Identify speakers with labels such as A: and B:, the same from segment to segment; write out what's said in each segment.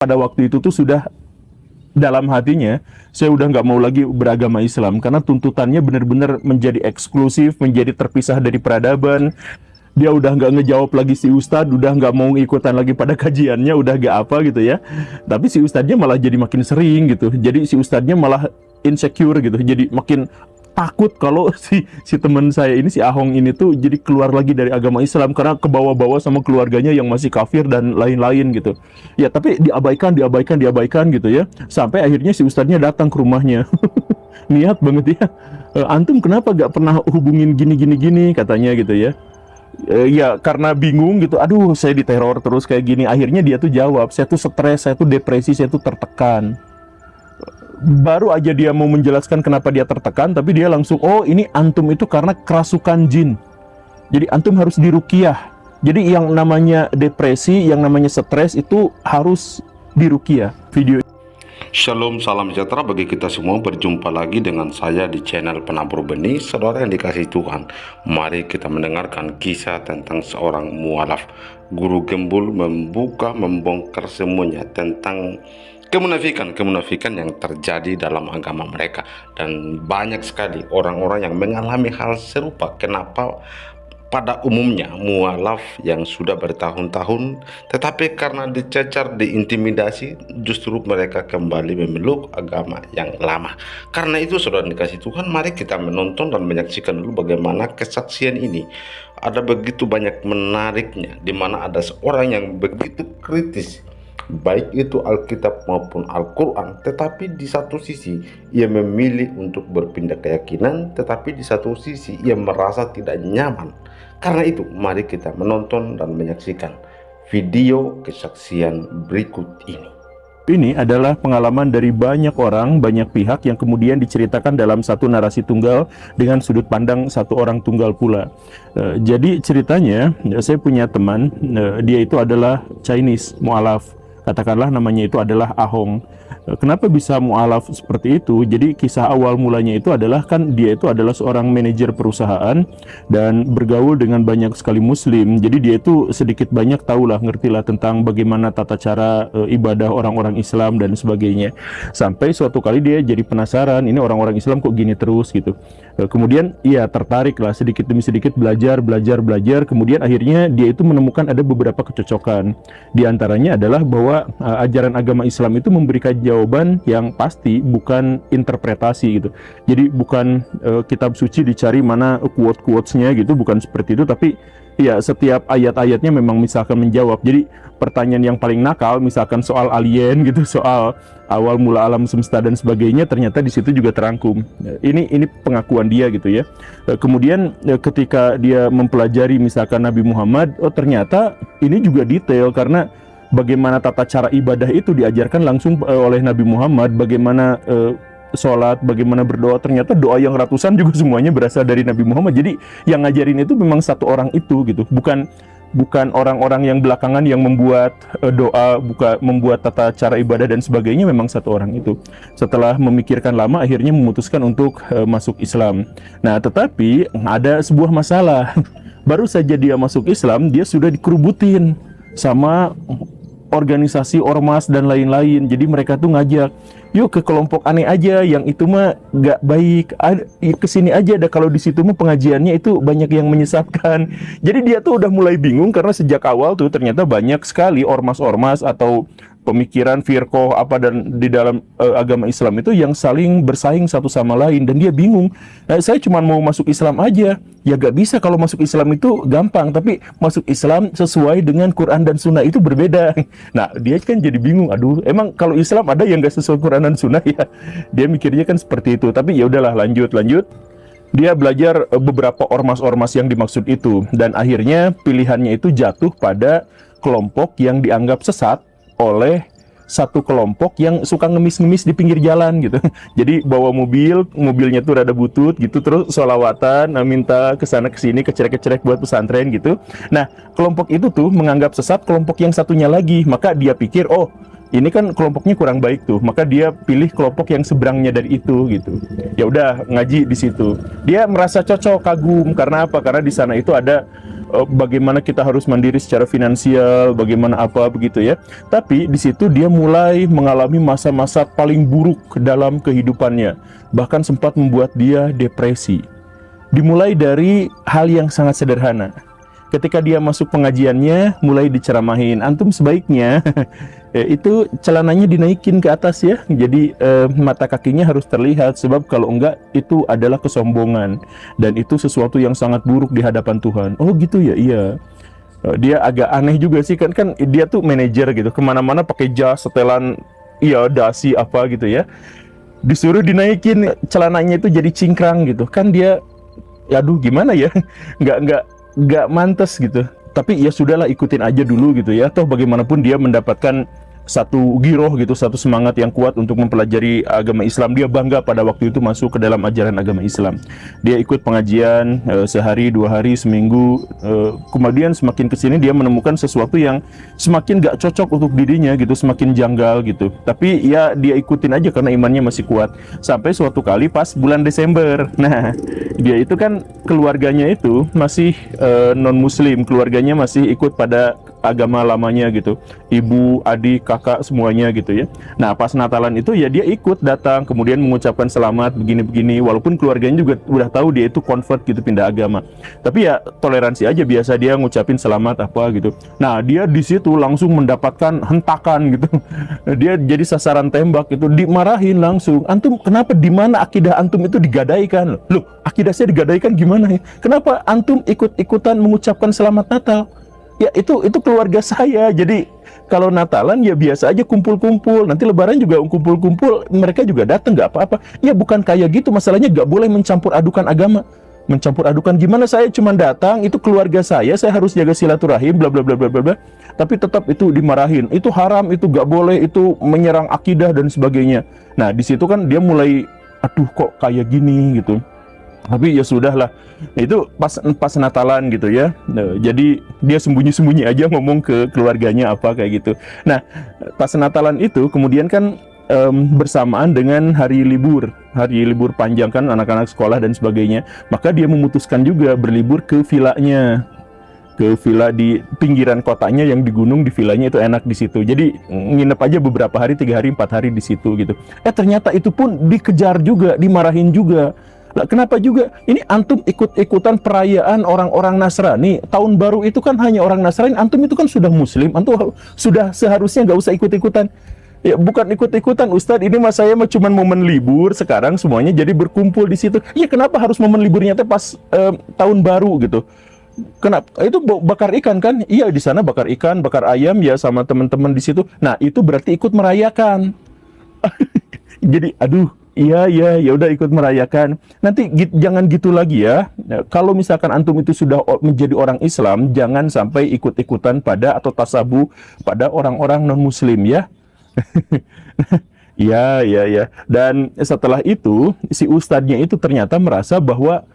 A: pada waktu itu tuh sudah dalam hatinya, saya udah nggak mau lagi beragama Islam karena tuntutannya benar-benar menjadi eksklusif, menjadi terpisah dari peradaban. Dia udah nggak ngejawab lagi si Ustadz, udah nggak mau ikutan lagi pada kajiannya, udah gak apa gitu ya. Tapi si Ustadznya malah jadi makin sering gitu. Jadi si Ustadznya malah insecure gitu. Jadi makin takut kalau si teman saya ini, si Ahong ini tuh jadi keluar lagi dari agama Islam karena kebawa-bawa sama keluarganya yang masih kafir dan lain-lain gitu. Ya tapi diabaikan gitu ya. Sampai akhirnya si Ustadznya datang ke rumahnya. Niat banget ya. Antum kenapa gak pernah hubungin gini katanya gitu ya. Ya karena bingung gitu, aduh saya diteror terus kayak gini. Akhirnya dia tuh jawab, saya tuh stres, saya tuh depresi, saya tuh tertekan. Baru aja dia mau menjelaskan kenapa dia tertekan, tapi dia langsung, oh ini antum itu karena kerasukan jin, jadi antum harus diruqyah. Jadi yang namanya depresi, yang namanya stres itu harus diruqyah. Video
B: Shalom, salam sejahtera bagi kita semua. Berjumpa lagi dengan saya di channel Penabur Benih. Saudara yang dikasihi Tuhan, mari kita mendengarkan kisah tentang seorang mualaf. Guru gembul membongkar semuanya tentang kemunafikan yang terjadi dalam agama mereka. Dan banyak sekali orang-orang yang mengalami hal serupa. Kenapa? Pada umumnya mualaf yang sudah bertahun-tahun, tetapi karena dicecar, diintimidasi, justru mereka kembali memeluk agama yang lama. Karena itu saudara dikasih Tuhan, mari kita menonton dan menyaksikan dulu bagaimana kesaksian ini. Ada begitu banyak menariknya, di mana ada seorang yang begitu kritis, baik itu Alkitab maupun Al-Quran, tetapi di satu sisi ia memilih untuk berpindah keyakinan, tetapi di satu sisi ia merasa tidak nyaman. Karena itu mari kita menonton dan menyaksikan video kesaksian berikut ini.
A: ini adalah pengalaman dari banyak orang, banyak pihak yang kemudian diceritakan dalam satu narasi tunggal dengan sudut pandang satu orang tunggal pula. Jadi ceritanya, saya punya teman, dia itu adalah Chinese mualaf. Katakanlah namanya itu adalah Ahong. Kenapa bisa mualaf seperti itu? Jadi kisah awal mulanya itu adalah kan dia itu adalah seorang manajer perusahaan dan bergaul dengan banyak sekali muslim. Jadi dia itu sedikit banyak tahulah, ngertilah tentang bagaimana tata cara ibadah orang-orang Islam dan sebagainya. Sampai suatu kali dia jadi penasaran, ini orang-orang Islam kok gini terus gitu. Kemudian ia tertarik lah sedikit demi sedikit belajar. Kemudian akhirnya dia itu menemukan ada beberapa kecocokan. Di antaranya adalah bahwa ajaran agama Islam itu memberikan jawaban yang pasti, bukan interpretasi gitu. Jadi bukan kitab suci dicari mana quote-quotesnya gitu, bukan seperti itu, tapi ya setiap ayat-ayatnya memang misalkan menjawab. Jadi pertanyaan yang paling nakal misalkan soal alien gitu, soal awal mula alam semesta dan sebagainya, ternyata di situ juga terangkum. Ini pengakuan dia gitu ya. Kemudian ketika dia mempelajari misalkan Nabi Muhammad, oh ternyata ini juga detail karena bagaimana tata cara ibadah itu diajarkan langsung oleh Nabi Muhammad, bagaimana sholat, bagaimana berdoa, ternyata doa yang ratusan juga semuanya berasal dari Nabi Muhammad. Jadi yang ngajarin itu memang satu orang itu gitu, bukan orang-orang yang belakangan yang membuat doa, membuat tata cara ibadah dan sebagainya, memang satu orang itu. Setelah memikirkan lama, akhirnya memutuskan untuk masuk Islam. Nah, tetapi ada sebuah masalah. Baru saja dia masuk Islam, dia sudah dikerubutin sama organisasi ormas dan lain-lain. Jadi mereka tuh ngajak, yuk ke kelompok aneh aja, yang itu mah gak baik, kesini aja dah, kalau di situ mah pengajiannya itu banyak yang menyesatkan. Jadi dia tuh udah mulai bingung karena sejak awal tuh ternyata banyak sekali ormas-ormas atau pemikiran firqoh apa dan di dalam agama Islam itu yang saling bersaing satu sama lain, dan dia bingung. Nah, saya cuma mau masuk Islam aja. Ya gak bisa, kalau masuk Islam itu gampang, tapi masuk Islam sesuai dengan Quran dan Sunnah itu berbeda. Nah, dia kan jadi bingung. Aduh, emang kalau Islam ada yang gak sesuai Quran dan Sunnah ya? Dia mikirnya kan seperti itu. Tapi ya udahlah, lanjut. Dia belajar beberapa ormas-ormas yang dimaksud itu, dan akhirnya pilihannya itu jatuh pada kelompok yang dianggap sesat oleh satu kelompok yang suka ngemis-ngemis di pinggir jalan gitu. Jadi bawa mobilnya tuh rada butut gitu, terus sholawatan, minta kesana kesini, kecerek-kecerek buat pesantren gitu. Nah, kelompok itu tuh menganggap sesat kelompok yang satunya lagi. Maka dia pikir, oh ini kan kelompoknya kurang baik tuh, maka dia pilih kelompok yang seberangnya dari itu gitu. Ya udah, ngaji di situ. Dia merasa cocok, kagum. Karena apa? Karena di sana itu ada bagaimana kita harus mandiri secara finansial, bagaimana apa begitu ya. Tapi di situ dia mulai mengalami masa-masa paling buruk dalam kehidupannya, bahkan sempat membuat dia depresi. Dimulai dari hal yang sangat sederhana. Ketika dia masuk pengajiannya, mulai diceramahin, antum sebaiknya itu celananya dinaikin ke atas ya. Jadi mata kakinya harus terlihat, sebab kalau enggak itu adalah kesombongan dan itu sesuatu yang sangat buruk di hadapan Tuhan. Oh gitu ya, iya. Dia agak aneh juga sih, kan dia tuh manajer gitu, kemana-mana pakai jas, setelan, iya dasi apa gitu ya. Disuruh dinaikin celananya itu jadi cingkrang gitu, kan dia, aduh gimana ya, nggak mantas gitu. Tapi ya sudahlah, ikutin aja dulu gitu ya, toh bagaimanapun dia mendapatkan satu giroh gitu, satu semangat yang kuat untuk mempelajari agama Islam. Dia bangga pada waktu itu masuk ke dalam ajaran agama Islam. Dia ikut pengajian sehari, 2 hari, seminggu. Kemudian semakin kesini dia menemukan sesuatu yang semakin gak cocok untuk dirinya gitu, semakin janggal gitu. Tapi ya dia ikutin aja karena imannya masih kuat. Sampai suatu kali pas bulan Desember, nah dia itu kan keluarganya itu masih non-muslim, keluarganya masih ikut pada agama lamanya gitu, ibu, adik, kakak semuanya gitu ya. Nah pas Natalan itu ya dia ikut datang, kemudian mengucapkan selamat begini-begini, walaupun keluarganya juga udah tahu dia itu convert gitu, pindah agama. Tapi ya toleransi aja, biasa dia ngucapin selamat apa gitu. Nah dia di situ langsung mendapatkan hentakan gitu. Dia jadi sasaran tembak itu, dimarahin langsung. Antum kenapa, di mana akidah antum itu digadaikan? Loh, akidah saya digadaikan gimana ya? Kenapa antum ikut-ikutan mengucapkan selamat Natal? Ya itu keluarga saya. Jadi kalau Natalan ya biasa aja kumpul-kumpul. Nanti Lebaran juga kumpul-kumpul, mereka juga datang, nggak apa-apa. Ya bukan kayak gitu, masalahnya nggak boleh mencampur adukan agama. Mencampur adukan gimana, saya cuma datang, itu keluarga saya harus jaga silaturahim, bla bla bla bla bla. Tapi tetap itu dimarahin. Itu haram, itu nggak boleh, itu menyerang akidah dan sebagainya. Nah di situ kan dia mulai, aduh kok kayak gini gitu. Tapi ya sudahlah, itu pas Natalan gitu ya. Nah, jadi dia sembunyi-sembunyi aja ngomong ke keluarganya apa kayak gitu. Nah pas Natalan itu kemudian kan bersamaan dengan hari libur panjang kan, anak-anak sekolah dan sebagainya. Maka dia memutuskan juga berlibur ke vilanya, ke villa di pinggiran kotanya yang di gunung. Di villanya itu enak di situ. Jadi nginep aja beberapa hari, 3 hari, 4 hari di situ gitu. Ternyata itu pun dikejar juga, dimarahin juga. Lah, kenapa juga? Ini antum ikut-ikutan perayaan orang-orang Nasrani. Tahun baru itu kan hanya orang Nasrani. Antum itu kan sudah Muslim. Antum sudah seharusnya nggak usah ikut-ikutan. Ya bukan ikut-ikutan, Ustadz. Ini mas saya mah cuman momen libur sekarang semuanya jadi berkumpul di situ. Ya kenapa harus momen liburnya teh pas tahun baru gitu? Kenapa? Itu bakar ikan kan? Iya di sana bakar ikan, bakar ayam ya sama teman-teman di situ. Nah itu berarti ikut merayakan. Jadi aduh. Iya, ya udah ikut merayakan. Nanti jangan gitu lagi ya. Kalau misalkan antum itu sudah menjadi orang Islam, jangan sampai ikut-ikutan pada atau tasabuh pada orang-orang non-muslim ya. Ya. Dan setelah itu si ustadznya itu ternyata merasa bahwa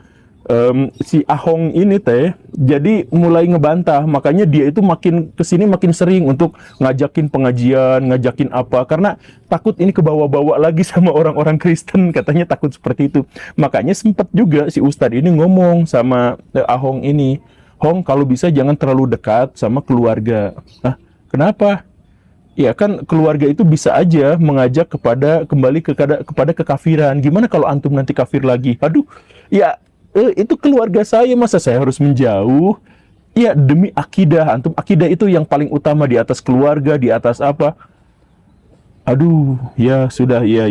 A: si Ahong ini teh jadi mulai ngebantah. Makanya dia itu makin kesini makin sering untuk ngajakin pengajian, ngajakin apa, karena takut ini kebawa-bawa lagi sama orang-orang Kristen, katanya takut seperti itu. Makanya sempat juga si Ustadz ini ngomong sama Ahong ini, Hong kalau bisa jangan terlalu dekat sama keluarga. Nah kenapa? Ya kan keluarga itu bisa aja mengajak kembali kepada kekafiran. Gimana kalau antum nanti kafir lagi? Aduh, ya itu keluarga saya, masa saya harus menjauh? Ya demi akidah, antum akidah itu yang paling utama di atas keluarga, di atas apa? Aduh, ya sudah, ya.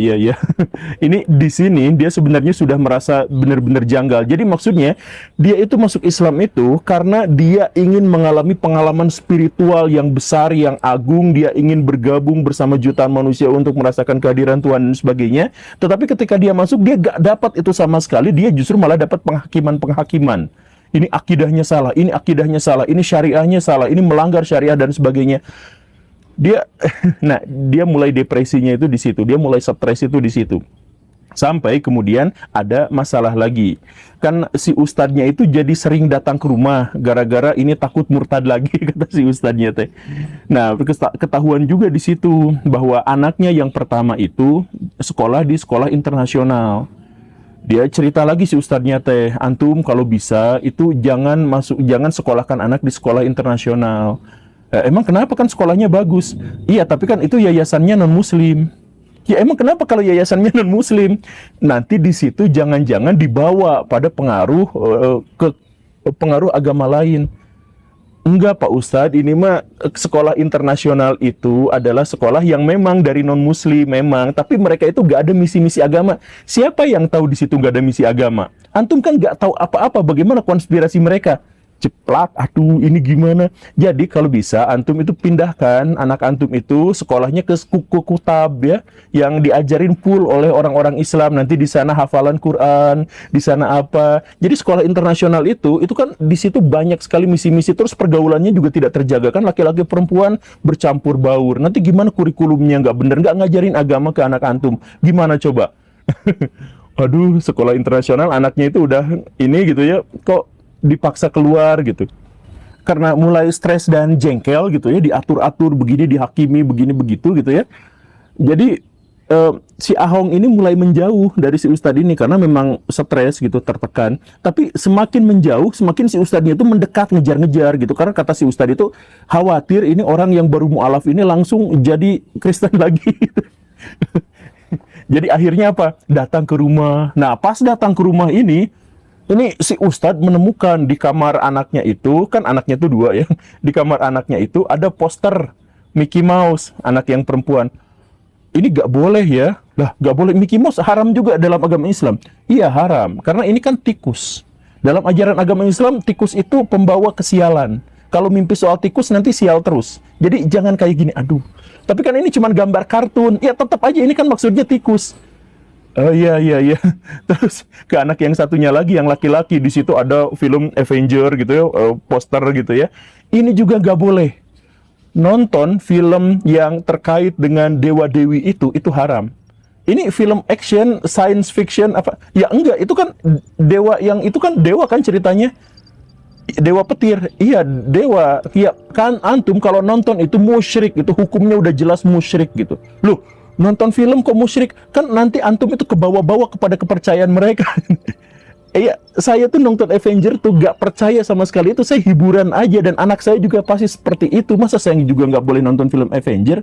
A: Ini di sini dia sebenarnya sudah merasa benar-benar janggal. Jadi maksudnya dia itu masuk Islam itu karena dia ingin mengalami pengalaman spiritual yang besar, yang agung. Dia ingin bergabung bersama jutaan manusia untuk merasakan kehadiran Tuhan dan sebagainya. Tetapi ketika dia masuk, dia gak dapat itu sama sekali. Dia justru malah dapat penghakiman. Ini akidahnya salah, ini akidahnya salah, ini syariahnya salah, ini melanggar syariah dan sebagainya. Dia mulai depresinya itu di situ, dia mulai stres itu di situ. Sampai kemudian ada masalah lagi. Kan si ustadznya itu jadi sering datang ke rumah gara-gara ini takut murtad lagi kata si ustadznya teh. Nah, ketahuan juga di situ bahwa anaknya yang pertama itu sekolah di sekolah internasional. Dia cerita lagi si ustadznya teh, antum kalau bisa itu jangan sekolahkan anak di sekolah internasional. Emang kenapa, kan sekolahnya bagus? Iya, tapi kan itu yayasannya non muslim. Ya emang kenapa kalau yayasannya non muslim? Nanti di situ jangan-jangan dibawa pada pengaruh ke pengaruh agama lain. Enggak Pak Ustadz, ini mah sekolah internasional itu adalah sekolah yang memang dari non-muslim memang, tapi mereka itu gak ada misi-misi agama. Siapa yang tahu di situ gak ada misi agama? Antum kan gak tahu apa-apa bagaimana konspirasi mereka. Ceplak, aduh ini gimana? Jadi kalau bisa antum itu pindahkan anak antum itu sekolahnya ke Kutab ya, yang diajarin full oleh orang-orang Islam. Nanti di sana hafalan Quran, di sana apa. Jadi sekolah internasional itu kan di situ banyak sekali misi-misi, terus pergaulannya juga tidak terjaga kan, laki-laki perempuan bercampur baur. Nanti gimana kurikulumnya nggak bener, nggak ngajarin agama ke anak antum. Gimana coba? Aduh, sekolah internasional anaknya itu udah ini gitu ya, kok dipaksa keluar gitu. Karena mulai stres dan jengkel gitu ya, diatur-atur begini, dihakimi begini begitu gitu ya. Jadi si Ahong ini mulai menjauh dari si Ustadz ini karena memang stres gitu, tertekan. Tapi semakin menjauh, semakin si Ustadznya itu mendekat, ngejar-ngejar gitu. Karena kata si Ustadz itu khawatir ini orang yang baru mu'alaf ini langsung jadi Kristen lagi. Jadi akhirnya apa? Datang ke rumah. Nah, pas datang ke rumah ini si Ustadz menemukan di kamar anaknya itu, kan anaknya itu dua ya, di kamar anaknya itu ada poster Mickey Mouse, anak yang perempuan. Ini gak boleh ya, lah gak boleh, Mickey Mouse haram juga dalam agama Islam. Iya haram, karena ini kan tikus. Dalam ajaran agama Islam, tikus itu pembawa kesialan. Kalau mimpi soal tikus nanti sial terus. Jadi jangan kayak gini, aduh. Tapi kan ini cuma gambar kartun, ya tetap aja ini kan maksudnya tikus. Oh iya. Terus ke anak yang satunya lagi yang laki-laki, di situ ada film Avenger gitu ya, poster gitu ya. Ini juga gak boleh. Nonton film yang terkait dengan dewa-dewi itu haram. Ini film action, science fiction apa? Ya enggak, itu kan dewa, yang itu kan dewa kan ceritanya. Dewa petir. Iya, dewa. Iya, kan antum kalau nonton itu musyrik, itu hukumnya udah jelas musyrik gitu. Loh, nonton film kok musyrik? Kan nanti antum itu kebawa-bawa kepada kepercayaan mereka. Iya, saya tuh nonton Avenger tuh gak percaya sama sekali, itu saya hiburan aja, dan anak saya juga pasti seperti itu. Masa saya juga nggak boleh nonton film Avenger?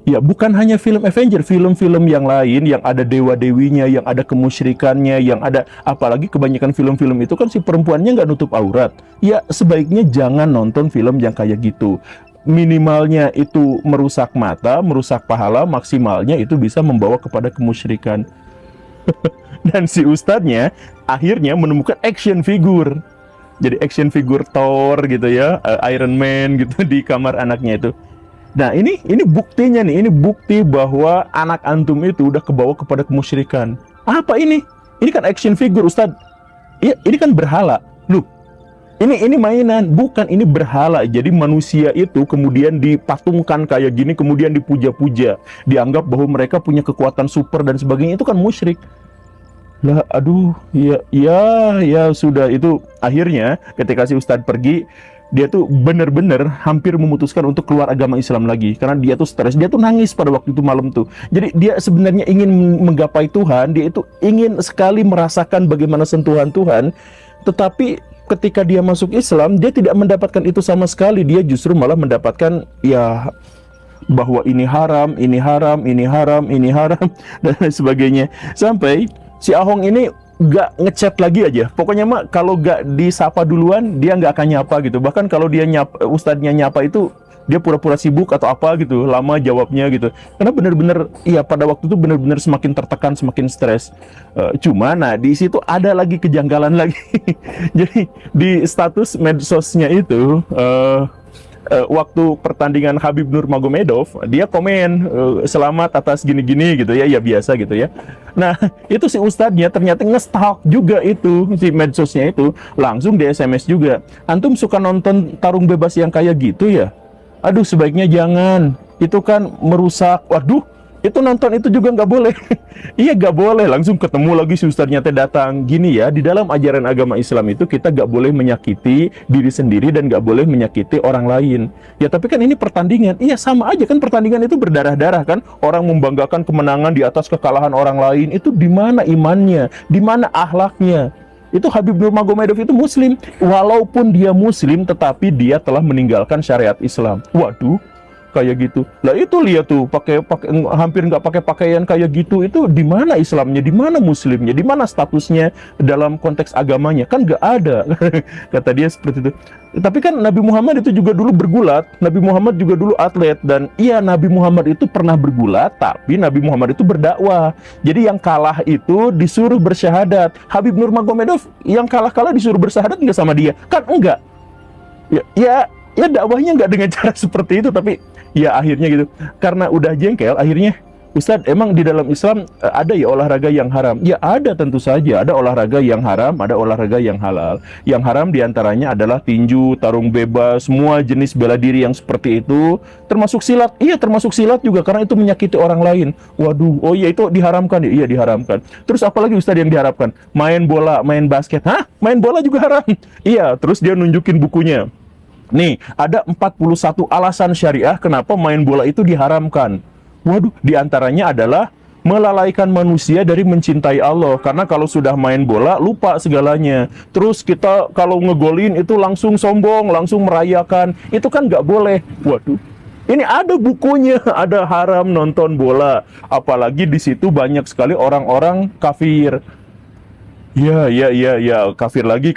A: Ya bukan hanya film Avenger, film-film yang lain yang ada dewa-dewinya, yang ada kemusyrikannya, yang ada, apalagi kebanyakan film-film itu kan si perempuannya nggak nutup aurat. Ya sebaiknya jangan nonton film yang kayak gitu. Minimalnya itu merusak mata, merusak pahala, maksimalnya itu bisa membawa kepada kemusyrikan. Dan si ustadznya akhirnya menemukan action figure. Jadi action figure Thor gitu ya, Iron Man gitu di kamar anaknya itu. Nah ini buktinya nih, ini bukti bahwa anak antum itu udah kebawa kepada kemusyrikan. Apa ini? Ini kan action figure ustadz. Iya, ini kan berhala. Loh, ini mainan, bukan, ini berhala. Jadi manusia itu kemudian dipatungkan kayak gini, kemudian dipuja-puja, dianggap bahwa mereka punya kekuatan super dan sebagainya. Itu kan musyrik. Lah, aduh, ya sudah. Itu akhirnya ketika si ustadz pergi, dia tuh bener-bener hampir memutuskan untuk keluar agama Islam lagi karena dia tuh stres, dia tuh nangis pada waktu itu malam tuh. Jadi dia sebenarnya ingin menggapai Tuhan, dia itu ingin sekali merasakan bagaimana sentuhan Tuhan, tetapi ketika dia masuk Islam, dia tidak mendapatkan itu sama sekali. Dia justru malah mendapatkan ya bahwa ini haram, ini haram, ini haram, ini haram dan lain sebagainya. Sampai si Ahong ini gak ngechat lagi aja. Pokoknya mah kalau gak disapa duluan, dia gak akan nyapa gitu. Bahkan kalau dia nyapa, ustadznya nyapa itu, dia pura-pura sibuk atau apa gitu, lama jawabnya gitu. Karena bener-bener, iya pada waktu itu bener-bener semakin tertekan, semakin stres. Cuma, nah di situ ada lagi kejanggalan lagi. Jadi di status medsosnya itu, waktu pertandingan Khabib Nurmagomedov, dia komen selamat atas gini-gini gitu ya, ya biasa gitu ya. Nah itu si ustadznya ternyata nge-stalk juga itu si medsosnya itu, langsung di SMS juga. Antum suka nonton tarung bebas yang kayak gitu ya? Aduh sebaiknya jangan, itu kan merusak. Waduh, Itu nonton itu juga nggak boleh. Iya nggak boleh, langsung ketemu lagi si ustadznya teh datang. Gini ya, di dalam ajaran agama Islam itu kita nggak boleh menyakiti diri sendiri dan nggak boleh menyakiti orang lain. Ya tapi kan ini pertandingan, iya sama aja kan, pertandingan itu berdarah-darah kan. Orang membanggakan kemenangan di atas kekalahan orang lain, itu di mana imannya, di mana akhlaknya? Itu Habib Nurmagomedov itu muslim, walaupun dia muslim tetapi dia telah meninggalkan syariat Islam. Waduh, kayak gitu. Lah itu lihat tuh, pakai hampir nggak pakai pakaian kayak gitu. Itu di mana Islamnya, di mana muslimnya, di mana statusnya dalam konteks agamanya? Kan nggak ada. Kata dia seperti itu. Tapi kan Nabi Muhammad itu juga dulu bergulat, Nabi Muhammad juga dulu atlet, dan iya Nabi Muhammad itu pernah bergulat, tapi Nabi Muhammad itu berdakwah. Jadi yang kalah itu disuruh bersyahadat. Habib Nurmagomedov yang kalah disuruh bersyahadat nggak sama dia? Kan enggak. Ya dakwahnya nggak dengan cara seperti itu, tapi ya akhirnya gitu. Karena udah jengkel, akhirnya, Ustadz, emang di dalam Islam ada ya olahraga yang haram? Ya ada, tentu saja. Ada olahraga yang haram, ada olahraga yang halal. Yang haram diantaranya adalah tinju, tarung bebas, semua jenis bela diri yang seperti itu. Termasuk silat. Iya, termasuk silat juga, karena itu menyakiti orang lain. Waduh, oh iya itu diharamkan ya? Iya diharamkan. Terus apalagi Ustadz yang diharapkan? Main bola, main basket. Hah? Main bola juga haram? Iya, terus dia nunjukin bukunya. Nih, ada 41 alasan syariah kenapa main bola itu diharamkan. Waduh, diantaranya adalah melalaikan manusia dari mencintai Allah. Karena kalau sudah main bola, lupa segalanya. Terus kita kalau ngegolin itu langsung sombong, langsung merayakan. Itu kan nggak boleh. Waduh, ini ada bukunya, ada haram nonton bola. Apalagi di situ banyak sekali orang-orang kafir. Ya, kafir lagi.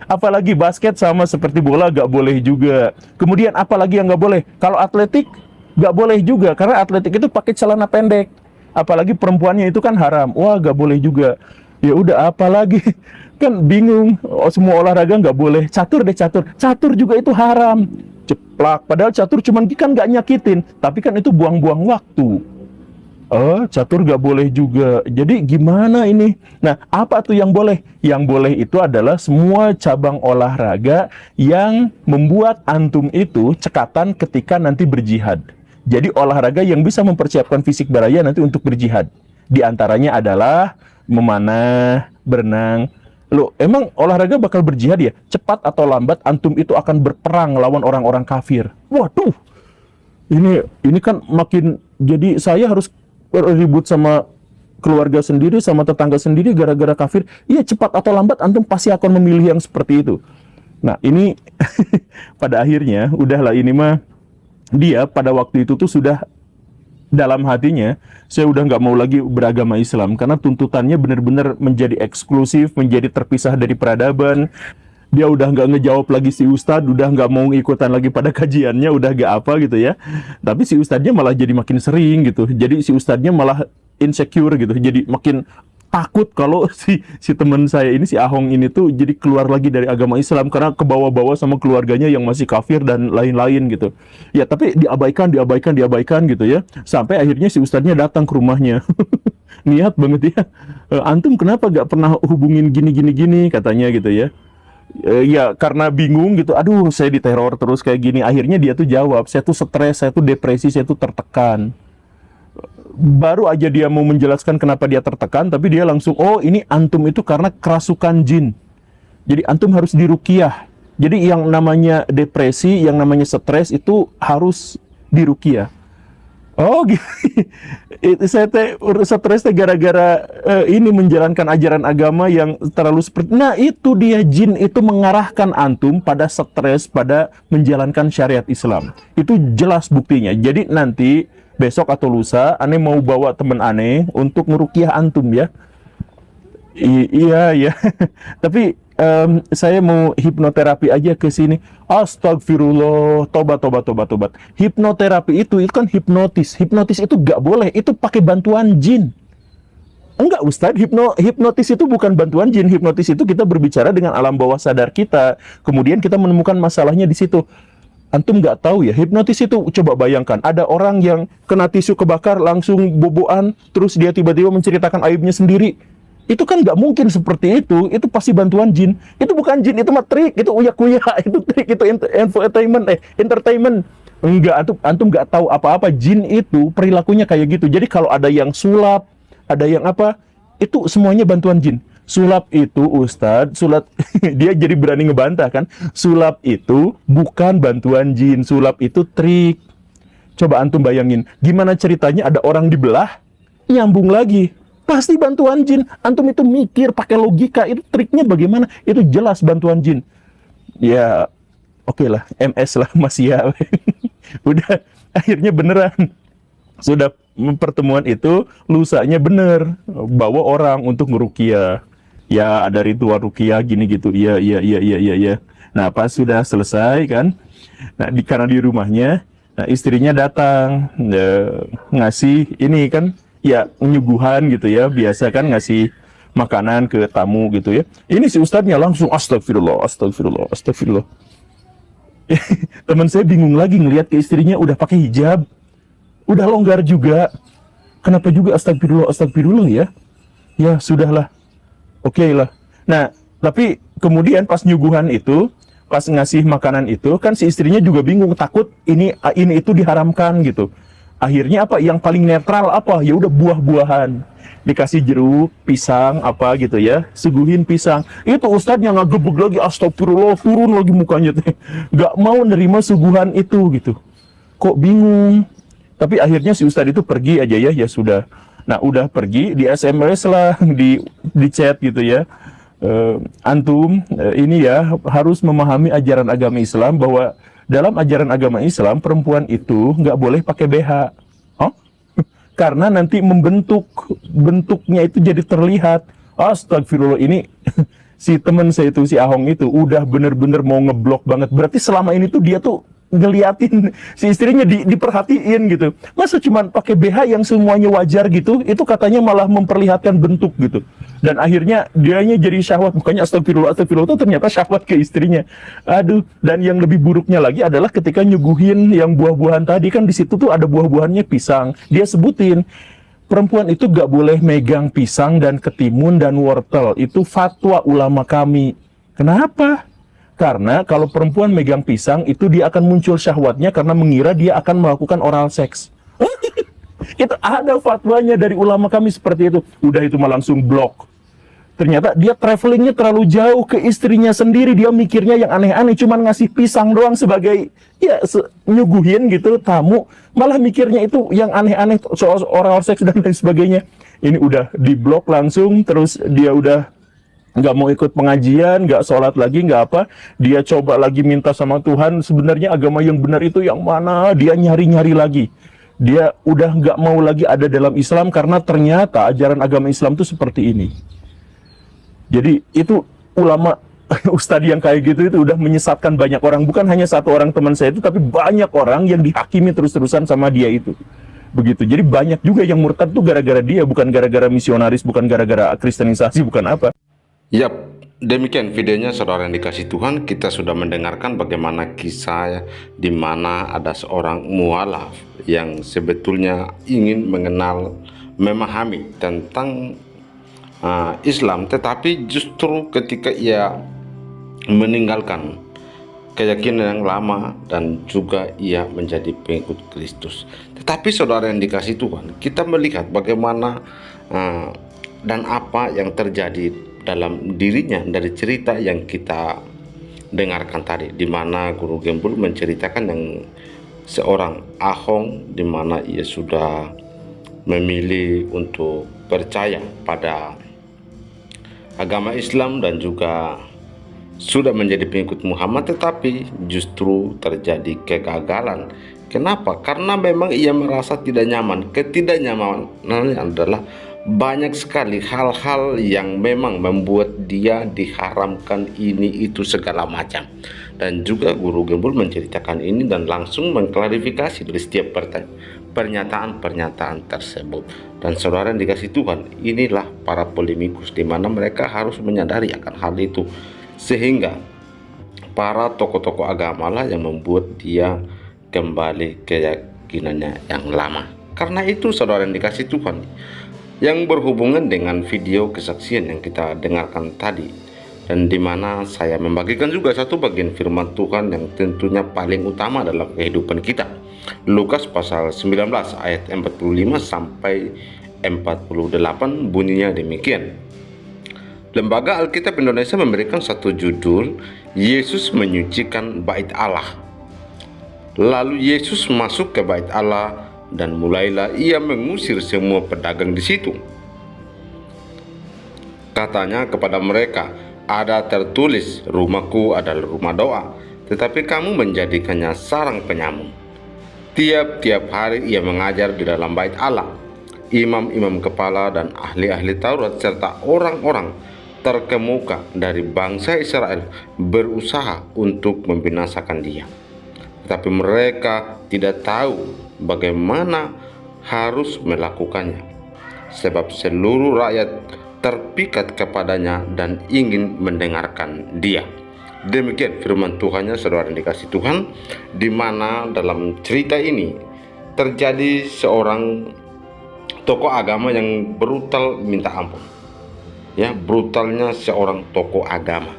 A: Apalagi basket sama seperti bola gak boleh juga. Kemudian apalagi yang gak boleh? Kalau atletik gak boleh juga, karena atletik itu pakai celana pendek. Apalagi perempuannya itu kan haram. Wah, gak boleh juga. Ya udah, apalagi kan bingung. Semua olahraga gak boleh. Catur juga itu haram. Ceplak. Padahal catur cuman kan gak nyakitin, tapi kan itu buang-buang waktu. Catur gak boleh juga. Jadi gimana ini? Nah, apa tuh yang boleh? Yang boleh itu adalah semua cabang olahraga yang membuat antum itu cekatan ketika nanti berjihad. Jadi olahraga yang bisa mempersiapkan fisik baraya nanti untuk berjihad. Di antaranya adalah memanah, berenang. Loh, emang olahraga bakal berjihad ya? Cepat atau lambat antum itu akan berperang lawan orang-orang kafir. Waduh. Ini kan makin, jadi saya harus ribut sama keluarga sendiri, sama tetangga sendiri gara-gara kafir. Iya, cepat atau lambat antum pasti akan memilih yang seperti itu. Nah, ini pada akhirnya udahlah, ini mah dia pada waktu itu tuh sudah dalam hatinya, saya udah nggak mau lagi beragama Islam karena tuntutannya benar-benar menjadi eksklusif, menjadi terpisah dari peradaban. Dia udah nggak ngejawab lagi si Ustadz, udah nggak mau ikutan lagi pada kajiannya, udah nggak apa gitu ya. Tapi si Ustadznya malah jadi makin sering gitu. Jadi si Ustadznya malah insecure gitu. Jadi makin takut kalau si teman saya ini, si Ahong ini tuh jadi keluar lagi dari agama Islam karena kebawa-bawa sama keluarganya yang masih kafir dan lain-lain gitu. Ya tapi diabaikan gitu ya. Sampai akhirnya si Ustadznya datang ke rumahnya. Niat banget ya. Antum kenapa nggak pernah hubungin gini katanya gitu ya. Ya karena bingung gitu, aduh saya diteror terus kayak gini. Akhirnya dia tuh jawab, saya tuh stres, saya tuh depresi, saya tuh tertekan. Baru aja dia mau menjelaskan kenapa dia tertekan, tapi dia langsung, oh ini antum itu karena kerasukan jin. Jadi antum harus diruqyah. Jadi yang namanya depresi, yang namanya stres itu harus diruqyah. Oh gitu. Saya stres gara-gara ini menjalankan ajaran agama yang terlalu seperti. Nah itu dia, jin itu mengarahkan antum pada stres, pada menjalankan syariat Islam. Itu jelas buktinya. Jadi nanti besok atau lusa, aneh mau bawa temen aneh untuk ngeruqyah antum ya. Iya. Tapi saya mau hipnoterapi aja ke sini. Astagfirullah, tobat. Hipnoterapi itu kan hipnotis. Hipnotis itu gak boleh, itu pakai bantuan jin. Enggak Ustadz, hipnotis itu bukan bantuan jin. Hipnotis itu kita berbicara dengan alam bawah sadar kita. Kemudian kita menemukan masalahnya di situ. Antum nggak tahu ya, hipnotis itu coba bayangkan. Ada orang yang kena tisu kebakar langsung boboan, terus dia tiba-tiba menceritakan aibnya sendiri. Itu kan nggak mungkin seperti itu pasti bantuan jin. Itu bukan jin, itu mah trik, itu uya-kuya, itu trik, itu entertainment. Enggak, antum nggak tahu apa-apa. Jin itu perilakunya kayak gitu. Jadi kalau ada yang sulap, ada yang apa, itu semuanya bantuan jin. Sulap itu Ustadz, sulap dia jadi berani ngebantah kan. Sulap itu bukan bantuan jin, sulap itu trik. Coba antum bayangin, gimana ceritanya ada orang dibelah, nyambung lagi. Pasti bantuan jin. Antum itu mikir pakai logika, itu triknya bagaimana? Itu jelas bantuan jin. Ya, oke lah, MS lah Mas ya. Udah, akhirnya beneran. Sudah pertemuan itu, lusanya bener. Bawa orang untuk ngeruqyah. Ya, ada ritual ruqyah gini gitu. Iya, iya, iya, iya, iya, iya. Nah, pas sudah selesai kan, nah karena di rumahnya, nah istrinya datang, ngasih ini kan, ya nyuguhan gitu ya, biasa kan ngasih makanan ke tamu gitu ya. Ini si ustadznya langsung astagfirullah, astagfirullah, astagfirullah. Teman saya bingung lagi ngelihat ke istrinya udah pakai hijab, udah longgar juga. Kenapa juga astagfirullah, astagfirullah ya? Ya sudahlah, oke lah. Nah, tapi kemudian pas nyuguhan itu, pas ngasih makanan itu, kan si istrinya juga bingung, takut ini itu diharamkan gitu. Akhirnya apa? Yang paling netral apa? Ya udah buah-buahan. Dikasih jeruk, pisang, apa gitu ya. Suguhin pisang. Itu ustadznya ngegebek lagi, astagfirullah, turun lagi mukanya teh. Gak mau nerima suguhan itu gitu. Kok bingung? Tapi akhirnya si ustadz itu pergi aja ya, ya sudah. Nah udah pergi, di SMS lah, di chat gitu ya. Antum ini ya harus memahami ajaran agama Islam bahwa dalam ajaran agama Islam perempuan itu nggak boleh pakai BH, oh? Karena nanti bentuknya itu jadi terlihat. Astagfirullah, ini si teman saya itu si Ahong itu udah bener-bener mau ngeblok banget. Berarti selama ini tuh dia tuh ngeliatin si istrinya diperhatiin gitu. Masa cuman pakai BH yang semuanya wajar gitu, itu katanya malah memperlihatkan bentuk gitu. Dan akhirnya dianya jadi syahwat, bukannya astagfirullah, astagfirullah, itu ternyata syahwat ke istrinya. Aduh, dan yang lebih buruknya lagi adalah ketika nyuguhin yang buah-buahan tadi, kan di situ tuh ada buah-buahannya pisang. Dia sebutin, perempuan itu gak boleh megang pisang dan ketimun dan wortel. Itu fatwa ulama kami. Kenapa? Karena kalau perempuan megang pisang, itu dia akan muncul syahwatnya karena mengira dia akan melakukan oral seks. Itu ada fatwanya dari ulama kami seperti itu. Udah itu mah langsung blok. Ternyata dia travelingnya terlalu jauh ke istrinya sendiri. Dia mikirnya yang aneh-aneh, cuman ngasih pisang doang sebagai ya nyuguhin gitu tamu. Malah mikirnya itu yang aneh-aneh soal oral seks dan lain sebagainya. Ini udah diblok langsung, terus dia udah nggak mau ikut pengajian, nggak sholat lagi, nggak apa. Dia coba lagi minta sama Tuhan, sebenarnya agama yang benar itu yang mana, dia nyari-nyari lagi. Dia udah nggak mau lagi ada dalam Islam karena ternyata ajaran agama Islam itu seperti ini. Jadi itu ulama ustadz yang kayak gitu itu udah menyesatkan banyak orang. Bukan hanya satu orang teman saya itu, tapi banyak orang yang dihakimi terus-terusan sama dia itu. Begitu. Jadi banyak juga yang murtad tuh gara-gara dia, bukan gara-gara misionaris, bukan gara-gara kristenisasi, bukan apa.
B: Yap, demikian videonya saudara yang dikasih Tuhan. Kita sudah mendengarkan bagaimana kisah di mana ada seorang mualaf yang sebetulnya ingin mengenal, memahami tentang Islam, tetapi justru ketika ia meninggalkan keyakinan yang lama dan juga ia menjadi pengikut Kristus. Tetapi saudara yang dikasih Tuhan, kita melihat bagaimana dan apa yang terjadi dalam dirinya dari cerita yang kita dengarkan tadi, di mana Guru Gembul menceritakan yang seorang Ahong di mana ia sudah memilih untuk percaya pada agama Islam dan juga sudah menjadi pengikut Muhammad, tetapi justru terjadi kegagalan. Kenapa? Karena memang ia merasa tidak nyaman. Ketidaknyamanannya adalah banyak sekali hal-hal yang memang membuat dia diharamkan ini itu segala macam. Dan juga Guru Gembul menceritakan ini dan langsung mengklarifikasi dari setiap pernyataan-pernyataan tersebut. Dan saudara yang dikasih Tuhan, inilah para polemikus di mana mereka harus menyadari akan hal itu, sehingga para tokoh-tokoh agama lah yang membuat dia kembali keyakinannya yang lama. Karena itu saudara yang dikasih Tuhan, yang berhubungan dengan video kesaksian yang kita dengarkan tadi, dan di mana saya membagikan juga satu bagian firman Tuhan yang tentunya paling utama dalam kehidupan kita. Lukas pasal 19 ayat 45 sampai 48 bunyinya demikian. Lembaga Alkitab Indonesia memberikan satu judul, Yesus menyucikan bait Allah. Lalu Yesus masuk ke bait Allah dan mulailah ia mengusir semua pedagang di situ. Katanya kepada mereka, ada tertulis, rumahku adalah rumah doa, tetapi kamu menjadikannya sarang penyamun. Tiap-tiap hari ia mengajar di dalam bait Allah. Imam-imam kepala dan ahli-ahli Taurat serta orang-orang terkemuka dari bangsa Israel berusaha untuk membinasakan dia. Tetapi mereka tidak tahu bagaimana harus melakukannya, sebab seluruh rakyat terpikat kepadanya dan ingin mendengarkan dia. Demikian firman Tuhannya, saudara yang dikasihi Tuhan, di mana dalam cerita ini terjadi seorang tokoh agama yang brutal minta ampun. Ya, brutalnya seorang tokoh agama,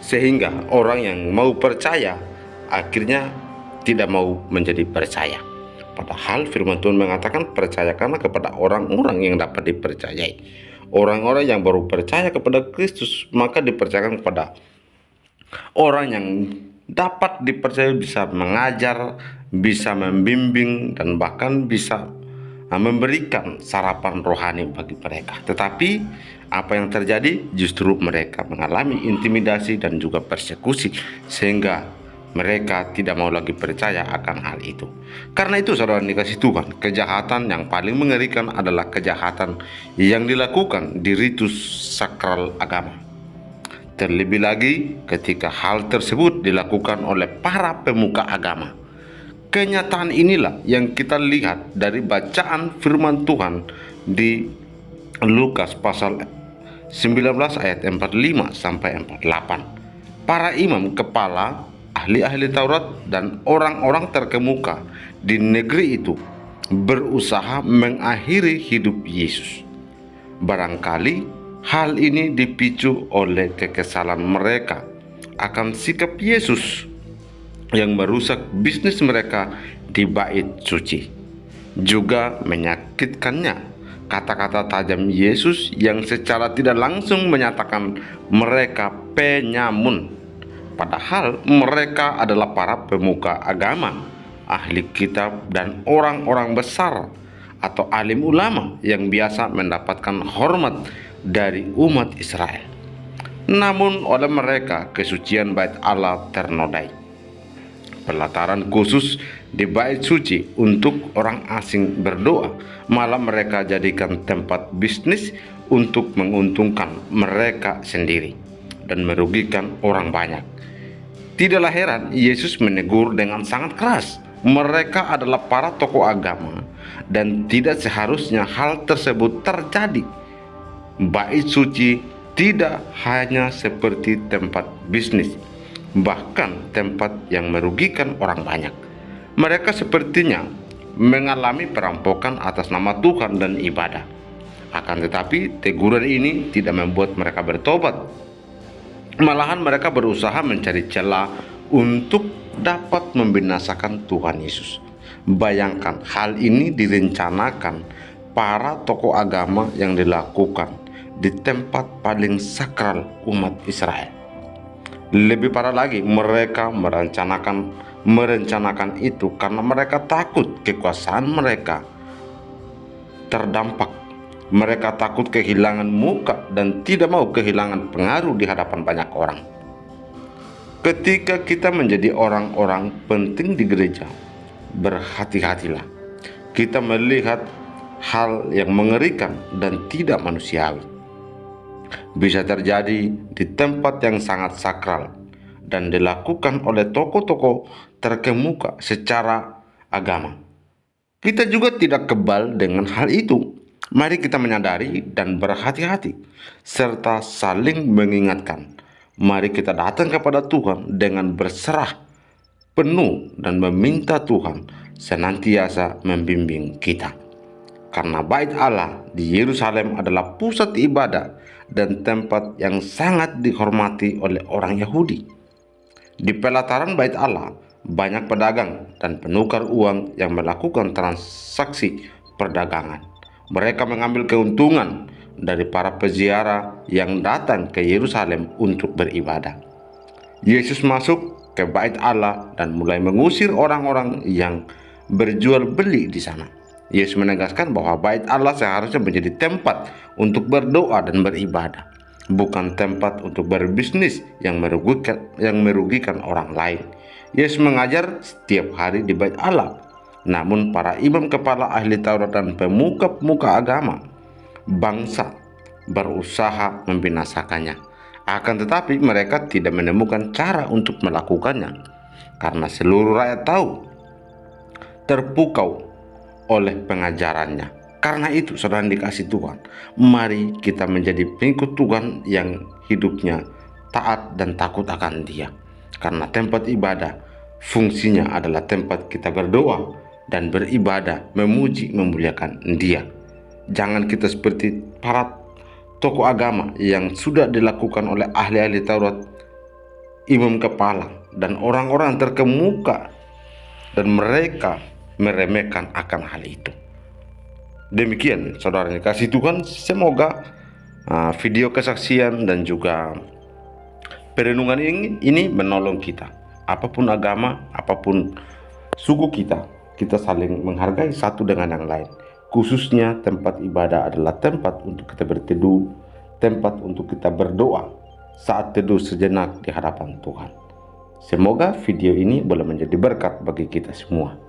B: sehingga orang yang mau percaya akhirnya tidak mau menjadi percaya. Padahal firman Tuhan mengatakan percayakanlah kepada orang-orang yang dapat dipercayai. Orang-orang yang baru percaya kepada Kristus maka dipercayakan kepada orang yang dapat dipercaya, bisa mengajar, bisa membimbing, dan bahkan bisa memberikan sarapan rohani bagi mereka. Tetapi apa yang terjadi? Justru mereka mengalami intimidasi dan juga persekusi, sehingga mereka tidak mau lagi percaya akan hal itu. Karena itu, saudara dikasih Tuhan, kejahatan yang paling mengerikan adalah kejahatan yang dilakukan di ritus sakral agama. Terlebih lagi ketika hal tersebut dilakukan oleh para pemuka agama. Kenyataan inilah yang kita lihat dari bacaan firman Tuhan di Lukas pasal 19 ayat 45 sampai 48. Para imam kepala, ahli-ahli Taurat, dan orang-orang terkemuka di negeri itu berusaha mengakhiri hidup Yesus. Barangkali hal ini dipicu oleh kekesalan mereka akan sikap Yesus yang merusak bisnis mereka di bait suci. Juga menyakitkannya kata-kata tajam Yesus yang secara tidak langsung menyatakan mereka penyamun. Padahal mereka adalah para pemuka agama, ahli kitab, dan orang-orang besar atau alim ulama yang biasa mendapatkan hormat dari umat Israel. Namun oleh mereka kesucian bait Allah ternodai. Pelataran khusus di bait suci untuk orang asing berdoa malah mereka jadikan tempat bisnis untuk menguntungkan mereka sendiri dan merugikan orang banyak. Tidaklah heran Yesus menegur dengan sangat keras. Mereka adalah para tokoh agama dan tidak seharusnya hal tersebut terjadi. Bait suci tidak hanya seperti tempat bisnis, bahkan tempat yang merugikan orang banyak. Mereka sepertinya mengalami perampokan atas nama Tuhan dan ibadah. Akan tetapi teguran ini tidak membuat mereka bertobat. Malahan mereka berusaha mencari celah untuk dapat membinasakan Tuhan Yesus. Bayangkan hal ini direncanakan para tokoh agama yang dilakukan di tempat paling sakral umat Israel. Lebih parah lagi, mereka merencanakan itu karena mereka takut kekuasaan mereka terdampak. Mereka takut kehilangan muka dan tidak mau kehilangan pengaruh di hadapan banyak orang. Ketika kita menjadi orang-orang penting di gereja, berhati-hatilah. Kita melihat hal yang mengerikan dan tidak manusiawi. Bisa terjadi di tempat yang sangat sakral dan dilakukan oleh tokoh-tokoh terkemuka secara agama. Kita juga tidak kebal dengan hal itu. Mari kita menyadari dan berhati-hati serta saling mengingatkan. Mari kita datang kepada Tuhan dengan berserah penuh dan meminta Tuhan senantiasa membimbing kita. karena bait Allah di Yerusalem adalah pusat ibadah dan tempat yang sangat dihormati oleh orang Yahudi. Di pelataran bait Allah, banyak pedagang dan penukar uang yang melakukan transaksi perdagangan. Mereka mengambil keuntungan dari para peziarah yang datang ke Yerusalem untuk beribadah. Yesus masuk ke bait Allah dan mulai mengusir orang-orang yang berjual beli di sana. Yesus menegaskan bahwa bait Allah seharusnya menjadi tempat untuk berdoa dan beribadah, bukan tempat untuk berbisnis yang merugikan orang lain. Yesus mengajar setiap hari di bait Allah. Namun para imam kepala ahli Taurat dan pemuka-pemuka agama bangsa berusaha membinasakannya. Akan tetapi mereka tidak menemukan cara untuk melakukannya, karena seluruh rakyat tahu terpukau oleh pengajarannya. Karena itu, saudara yang dikasihi Tuhan, mari kita menjadi pengikut Tuhan yang hidupnya taat dan takut akan Dia. Karena tempat ibadah fungsinya adalah tempat kita berdoa dan beribadah, memuji, memuliakan Dia. Jangan kita seperti para tokoh agama yang sudah dilakukan oleh ahli-ahli Taurat, imam kepala, dan orang-orang terkemuka, dan mereka meremehkan akan hal itu. Demikian saudara yang dikasihi Tuhan, semoga video kesaksian dan juga perenungan ini menolong kita. Apapun agama, apapun suku kita saling menghargai satu dengan yang lain. Khususnya tempat ibadah adalah tempat untuk kita berteduh, tempat untuk kita berdoa saat teduh sejenak di hadapan Tuhan. Semoga video ini boleh menjadi berkat bagi kita semua.